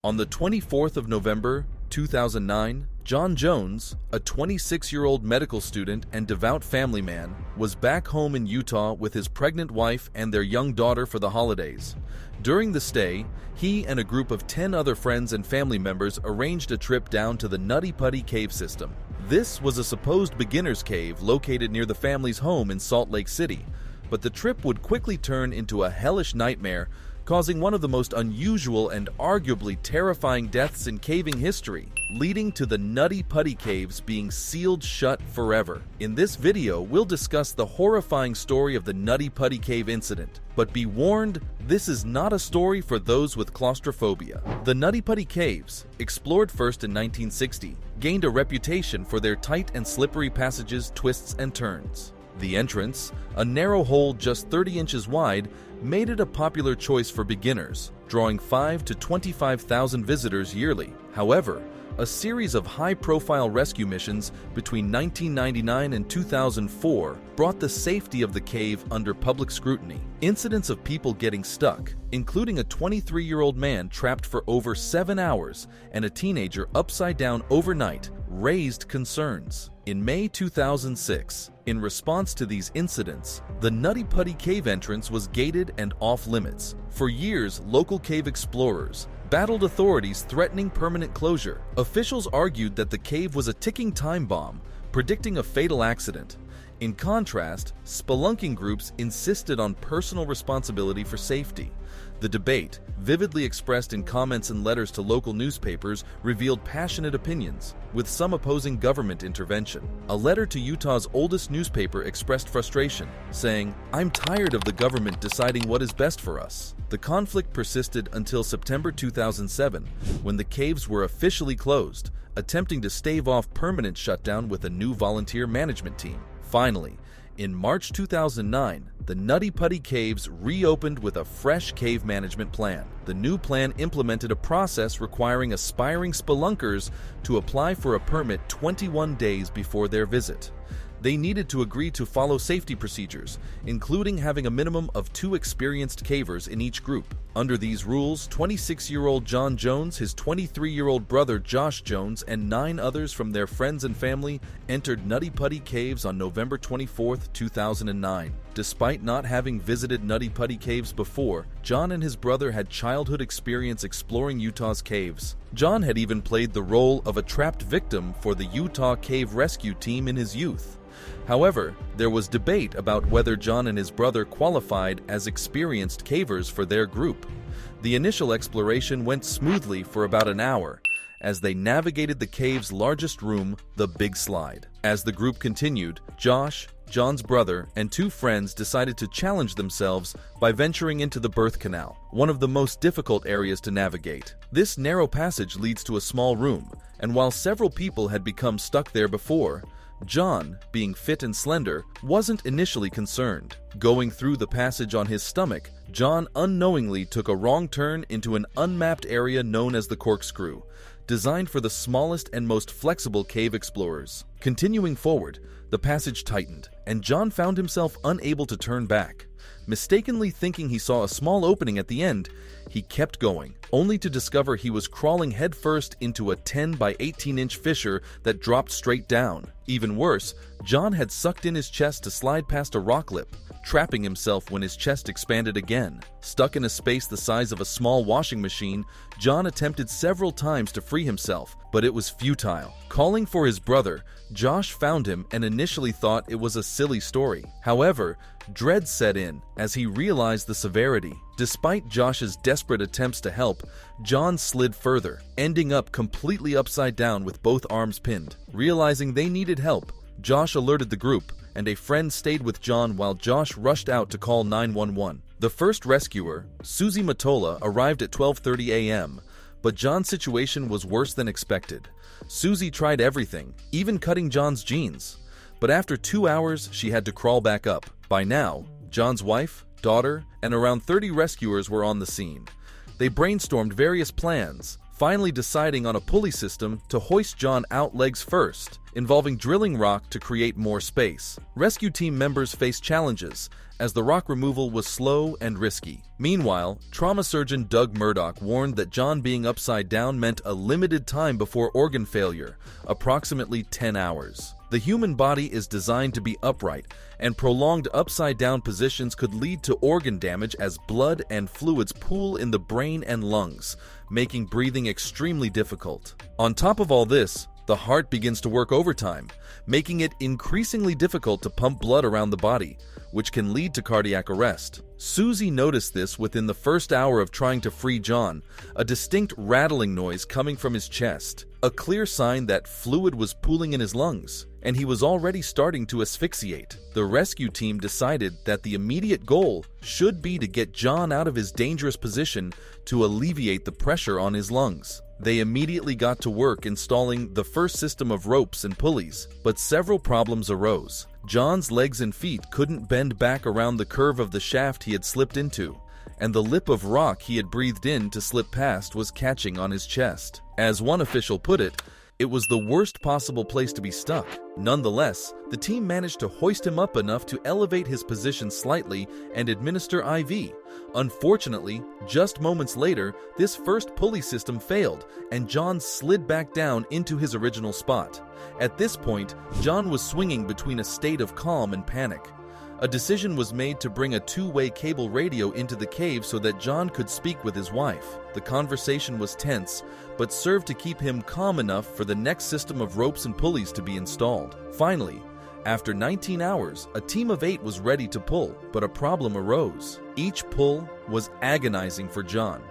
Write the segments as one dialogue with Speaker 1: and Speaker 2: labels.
Speaker 1: On the 24th of November, 2009, John Jones, a 26-year-old medical student and devout family man, was back home in Utah with his pregnant wife and their young daughter for the holidays. During the stay, he and a group of 10 other friends and family members arranged a trip down to the Nutty Putty Cave system. This was a supposed beginner's cave located near the family's home in Salt Lake City, but the trip would quickly turn into a hellish nightmare, causing one of the most unusual and arguably terrifying deaths in caving history, leading to the Nutty Putty Caves being sealed shut forever. In this video, we'll discuss the horrifying story of the Nutty Putty Cave incident. But be warned, this is not a story for those with claustrophobia. The Nutty Putty Caves, explored first in 1960, gained a reputation for their tight and slippery passages, twists, and turns. The entrance, a narrow hole just 30 inches wide, made it a popular choice for beginners, drawing 5,000 to 25,000 visitors yearly. However, a series of high-profile rescue missions between 1999 and 2004 brought the safety of the cave under public scrutiny. Incidents of people getting stuck, including a 23-year-old man trapped for over 7 hours and a teenager upside down overnight, raised concerns. In May 2006, in response to these incidents, the Nutty Putty Cave entrance was gated and off-limits. For years, local cave explorers battled authorities threatening permanent closure. Officials argued that the cave was a ticking time bomb, predicting a fatal accident. In contrast, spelunking groups insisted on personal responsibility for safety. The debate, vividly expressed in comments and letters to local newspapers, revealed passionate opinions, with some opposing government intervention. A letter to Utah's oldest newspaper expressed frustration, saying, "I'm tired of the government deciding what is best for us." The conflict persisted until September 2007, when the caves were officially closed, attempting to stave off permanent shutdown with a new volunteer management team. Finally, in March 2009, the Nutty Putty Caves reopened with a fresh cave management plan. The new plan implemented a process requiring aspiring spelunkers to apply for a permit 21 days before their visit. They needed to agree to follow safety procedures, including having a minimum of 2 experienced cavers in each group. Under these rules, 26-year-old John Jones, his 23-year-old brother Josh Jones, and 9 others from their friends and family entered Nutty Putty Caves on November 24, 2009. Despite not having visited Nutty Putty Caves before, John and his brother had childhood experience exploring Utah's caves. John had even played the role of a trapped victim for the Utah Cave Rescue Team in his youth. However, there was debate about whether John and his brother qualified as experienced cavers for their group. The initial exploration went smoothly for about an hour, as they navigated the cave's largest room, the Big Slide. As the group continued, Josh, John's brother, and 2 friends decided to challenge themselves by venturing into the birth canal, one of the most difficult areas to navigate. This narrow passage leads to a small room, and while several people had become stuck there before, John, being fit and slender, wasn't initially concerned. Going through the passage on his stomach, John unknowingly took a wrong turn into an unmapped area known as the corkscrew, designed for the smallest and most flexible cave explorers. Continuing forward, the passage tightened, and John found himself unable to turn back. Mistakenly thinking he saw a small opening at the end, he kept going, only to discover he was crawling headfirst into a 10 by 18-inch fissure that dropped straight down. Even worse, John had sucked in his chest to slide past a rock lip, trapping himself when his chest expanded again. Stuck in a space the size of a small washing machine, John attempted several times to free himself, but it was futile. Calling for his brother, Josh found him and initially thought it was a silly story. However, dread set in as he realized the severity. Despite Josh's desperate attempts to help, John slid further, ending up completely upside down with both arms pinned. Realizing they needed help, Josh alerted the group, and a friend stayed with John while Josh rushed out to call 911. The first rescuer, Susie Matola, arrived at 12:30 a.m., but John's situation was worse than expected. Susie tried everything, even cutting John's jeans. But after 2 hours, she had to crawl back up. By now, John's wife, daughter, and around 30 rescuers were on the scene. They brainstormed various plans, finally deciding on a pulley system to hoist John out legs first, involving drilling rock to create more space. Rescue team members faced challenges, as the rock removal was slow and risky. Meanwhile, trauma surgeon Doug Murdoch warned that John being upside down meant a limited time before organ failure, approximately 10 hours. The human body is designed to be upright, and prolonged upside-down positions could lead to organ damage as blood and fluids pool in the brain and lungs, making breathing extremely difficult. On top of all this, the heart begins to work overtime, making it increasingly difficult to pump blood around the body, which can lead to cardiac arrest. Susie noticed this within the first hour of trying to free John, a distinct rattling noise coming from his chest, a clear sign that fluid was pooling in his lungs, and he was already starting to asphyxiate. The rescue team decided that the immediate goal should be to get John out of his dangerous position to alleviate the pressure on his lungs. They immediately got to work installing the first system of ropes and pulleys, but several problems arose. John's legs and feet couldn't bend back around the curve of the shaft he had slipped into, and the lip of rock he had breathed in to slip past was catching on his chest. As one official put it, it was the worst possible place to be stuck. Nonetheless, the team managed to hoist him up enough to elevate his position slightly and administer IV. Unfortunately, just moments later, this first pulley system failed, and John slid back down into his original spot. At this point, John was swinging between a state of calm and panic. A decision was made to bring a two-way cable radio into the cave so that John could speak with his wife. The conversation was tense, but served to keep him calm enough for the next system of ropes and pulleys to be installed. Finally, after 19 hours, a team of 8 was ready to pull, but a problem arose. Each pull was agonizing for John,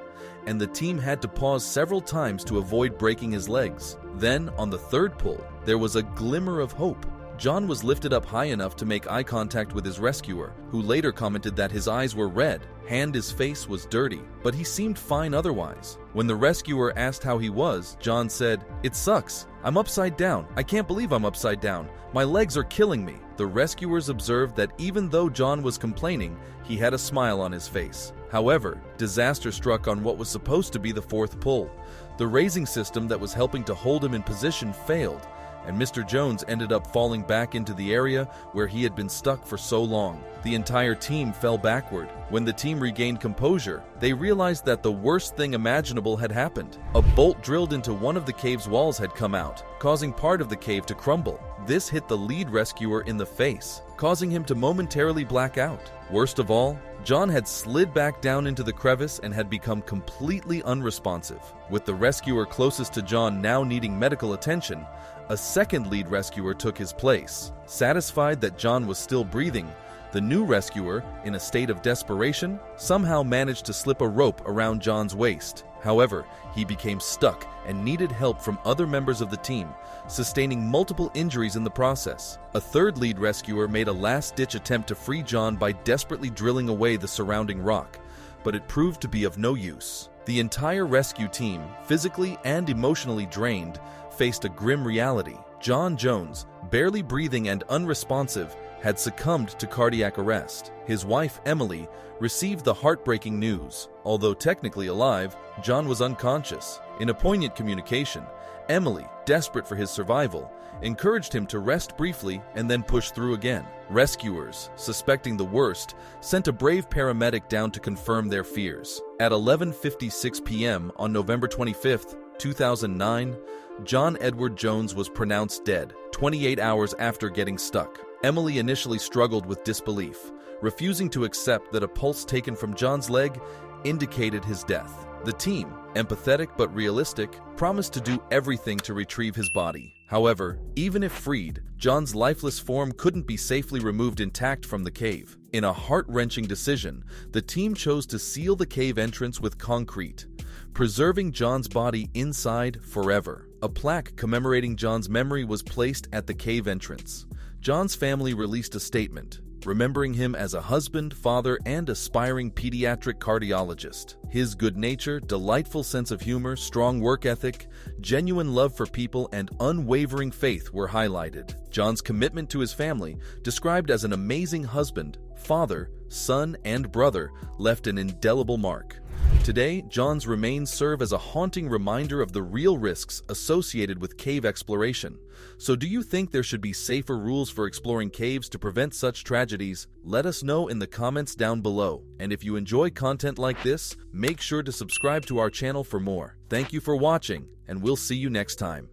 Speaker 1: and the team had to pause several times to avoid breaking his legs. Then, on the third pull, there was a glimmer of hope. John was lifted up high enough to make eye contact with his rescuer, who later commented that his eyes were red and his face was dirty, but he seemed fine otherwise. When the rescuer asked how he was, John said, "It sucks. I'm upside down. I can't believe I'm upside down. My legs are killing me." The rescuers observed that even though John was complaining, he had a smile on his face. However, disaster struck on what was supposed to be the fourth pull. The raising system that was helping to hold him in position failed, and Mr. Jones ended up falling back into the area where he had been stuck for so long. The entire team fell backward. When the team regained composure, they realized that the worst thing imaginable had happened. A bolt drilled into one of the cave's walls had come out, causing part of the cave to crumble. This hit the lead rescuer in the face, causing him to momentarily black out. Worst of all, John had slid back down into the crevice and had become completely unresponsive. With the rescuer closest to John now needing medical attention, a second lead rescuer took his place. Satisfied that John was still breathing, the new rescuer, in a state of desperation, somehow managed to slip a rope around John's waist. However, he became stuck and needed help from other members of the team, sustaining multiple injuries in the process. A third lead rescuer made a last-ditch attempt to free John by desperately drilling away the surrounding rock, but it proved to be of no use. The entire rescue team, physically and emotionally drained, faced a grim reality. John Jones, barely breathing and unresponsive, had succumbed to cardiac arrest. His wife, Emily, received the heartbreaking news. Although technically alive, John was unconscious. In a poignant communication, Emily, desperate for his survival, encouraged him to rest briefly and then push through again. Rescuers, suspecting the worst, sent a brave paramedic down to confirm their fears. At 11:56 p.m. on November 25, 2009, John Edward Jones was pronounced dead, 28 hours after getting stuck. Emily initially struggled with disbelief, refusing to accept that a pulse taken from John's leg indicated his death. The team, empathetic but realistic, promised to do everything to retrieve his body. However, even if freed, John's lifeless form couldn't be safely removed intact from the cave. In a heart-wrenching decision, the team chose to seal the cave entrance with concrete, preserving John's body inside forever. A plaque commemorating John's memory was placed at the cave entrance. John's family released a statement, remembering him as a husband, father, and aspiring pediatric cardiologist. His good nature, delightful sense of humor, strong work ethic, genuine love for people, and unwavering faith were highlighted. John's commitment to his family, described as an amazing husband, father, son, and brother left an indelible mark. Today, John's remains serve as a haunting reminder of the real risks associated with cave exploration. So do you think there should be safer rules for exploring caves to prevent such tragedies? Let us know in the comments down below. And if you enjoy content like this, make sure to subscribe to our channel for more. Thank you for watching, and we'll see you next time.